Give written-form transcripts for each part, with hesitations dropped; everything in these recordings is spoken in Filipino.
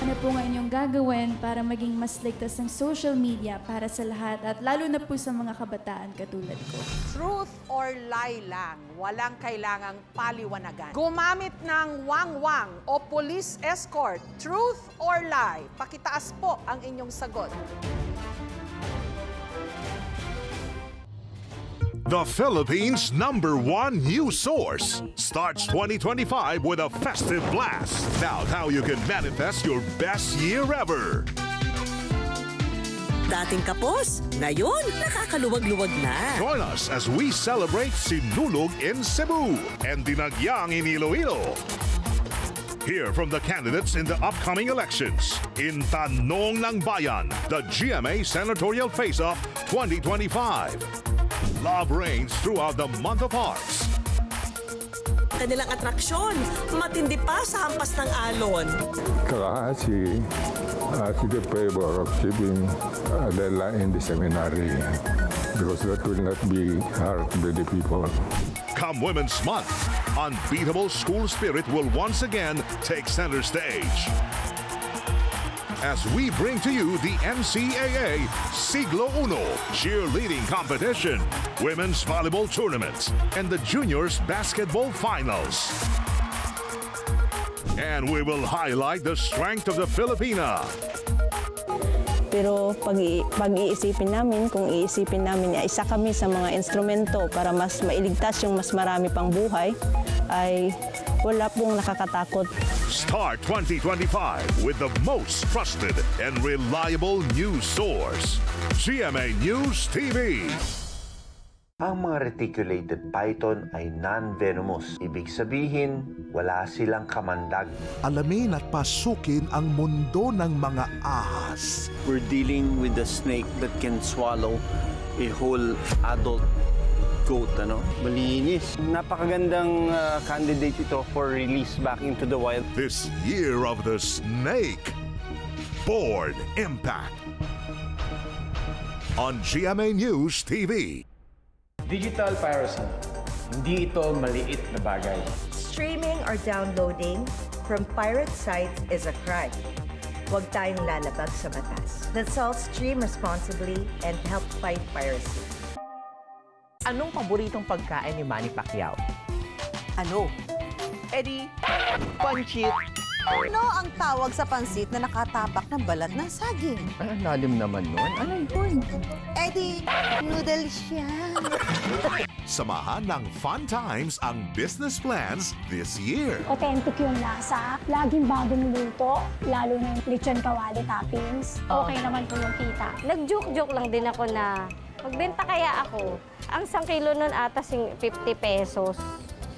na po ang inyong gagawin para maging mas ligtas ang social media para sa lahat at lalo na po sa mga kabataan katulad ko? Truth or lie lang, walang kailangang paliwanagan. Gumamit ng wang-wang o police escort, truth or lie? Pakitaas po ang inyong sagot. The Philippines' #1 news source starts 2025 with a festive blast. Now how you can manifest your best year ever. Dating kapos, ngayon nakakaluwag-luwag na. Join us as we celebrate Sinulog in Cebu and Dinagyang in Iloilo. Hear from the candidates in the upcoming elections in Tanong ng Bayan, the GMA Senatorial Face-Off 2025. Love reigns throughout the month of Hearts. Kanilang atraksyon, matindi pa sa hampas ng alon. Kalahati to the favor of keeping Adela in the seminary because that will not be hard by the people. Come Women's Month, unbeatable school spirit will once again take center stage. As we bring to you the NCAA Siglo Uno cheerleading competition, women's volleyball tournaments, and the juniors basketball finals. And we will highlight the strength of the Filipina. Pero pag-iisipin namin, kung iisipin namin na isa kami sa mga instrumento para mas mailigtas yung mas marami pang buhay, ay wala pong nakakatakot. Start 2025 with the most trusted and reliable news source, GMA News TV. Ang mga reticulated python ay non-venomous. Ibig sabihin, wala silang kamandag. Alamin at pasukin ang mundo ng mga ahas. We're dealing with a snake that can swallow a whole adult goat. Malinis. Napakagandang candidate ito for release back into the wild. This year of the snake. Board Impact. On GMA News TV. Digital piracy, hindi ito maliit na bagay. Streaming or downloading from pirate sites is a crime. Huwag tayong lalabag sa batas. Let's all stream responsibly and help fight piracy. Anong paboritong pagkain ni Manny Pacquiao? Ano? Eddie, pancit. Ano ang tawag sa pansit na nakatapak ng balat ng saging? Ay, ang lalim naman nun. Ano yun? Eddie, noodles yan. Samahan ng fun times ang business plans this year. Authentic yung lasa, laging bagong luto, lalo na yung lechon kawali toppings. Okay naman po yung kita. Nag-joke-joke lang din ako na magbenta kaya ako. Ang 1 kilo nun ata 50 pesos.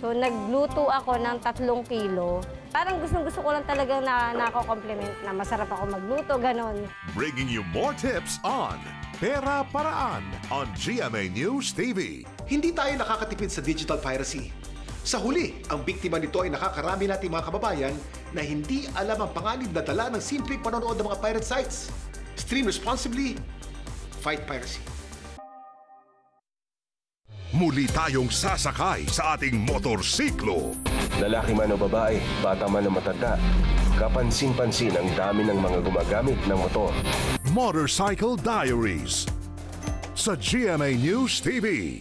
So nagluto ako ng 3 kilo. Parang gustong-gusto ko lang talagang nako-compliment na masarap ako magluto, ganon. Bringing you more tips on Pera Paraan on GMA News TV. Hindi tayo nakakatipid sa digital piracy. Sa huli, ang biktima nito ay nakakarami nating mga kababayan na hindi alam ang panganib na dala ng simpleng panonood ng mga pirate sites. Stream responsibly, fight piracy. Muli tayong sasakay sa ating motorsiklo. Lalaki man o babae, bata man o matanda, kapansin-pansin ang dami ng mga gumagamit ng motor. Motorcycle Diaries sa GMA News TV.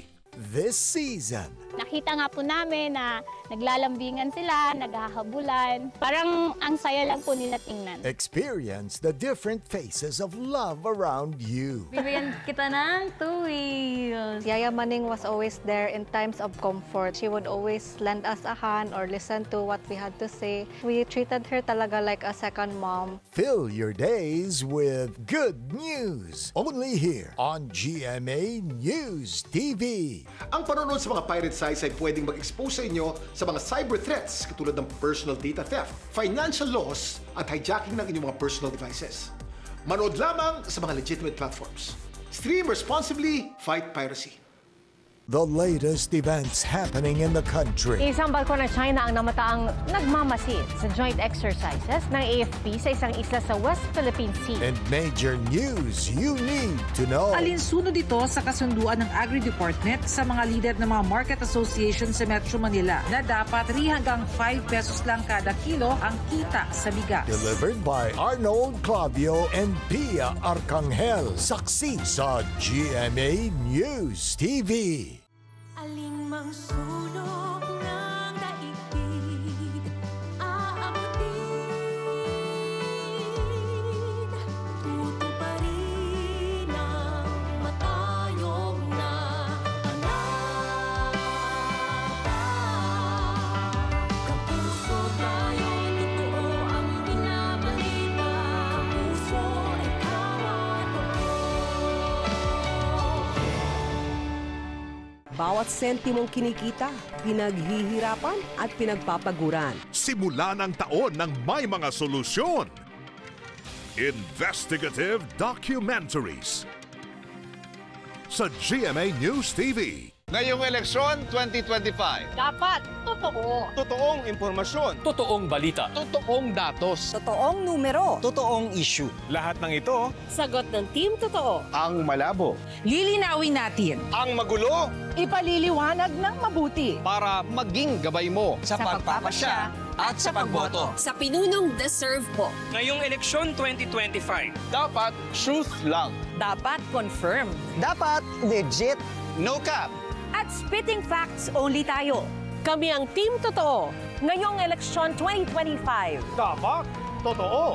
This season, Nakita nga po namin na naglalambingan sila, naghahabulan. Parang ang saya lang po nila tingnan. experience the different faces of love around you. Bibigyan kita ng 2 wheels. Yaya Maning was always there in times of comfort. She would always lend us a hand or listen to what we had to say. We treated her talaga like a second mom. Fill your days with good news. Only here on GMA News TV. Ang panonood sa mga pirate sites ay pwedeng mag-expose sa inyo sa mga cyber threats katulad ng personal data theft, financial loss, at hijacking ng inyong mga personal devices. Manood lamang sa mga legitimate platforms. Stream responsibly, fight piracy. the latest events happening in the country. Isang barko ng China ang namataang nagmamasid sa joint exercises ng AFP sa isang isla sa West Philippine Sea. And major news you need to know. Alinsunod ito sa kasunduan ng Agri-Department sa mga leader ng mga market association sa Metro Manila na dapat 3 hanggang 5 pesos lang kada kilo ang kita sa bigas. Delivered by Arnold Clavio and Pia Arcangel. Saksi sa GMA News TV. Aling mang sulok ng daigdig, aabutin. Tutuparin ang matayog na panata. Kapuso tayo, totoo ang binabalita. Kapuso, ikaw ang totoo. Bawat sentimong kinikita, pinaghihirapan at pinagpapaguran. Simula ng taon ng may mga solusyon. Investigative documentaries sa GMA News TV. Ngayong eleksyon 2025. Dapat totoo. Totoong impormasyon. Totoong balita. Totoong datos. Totoong numero. Totoong issue. Lahat ng ito, Sagot ng Team Totoo. ang malabo. Lilinawin natin. Ang magulo. Ipaliliwanag ng mabuti. Para maging gabay mo sa pagpapasya at sa pagboto. Sa pinunong deserve po. Ngayong eleksyon 2025. Dapat truth lang. Dapat confirm. Dapat legit. No cap. At spitting facts only tayo. Kami ang Team Totoo. Ngayong eleksyon 2025. Dapat totoo.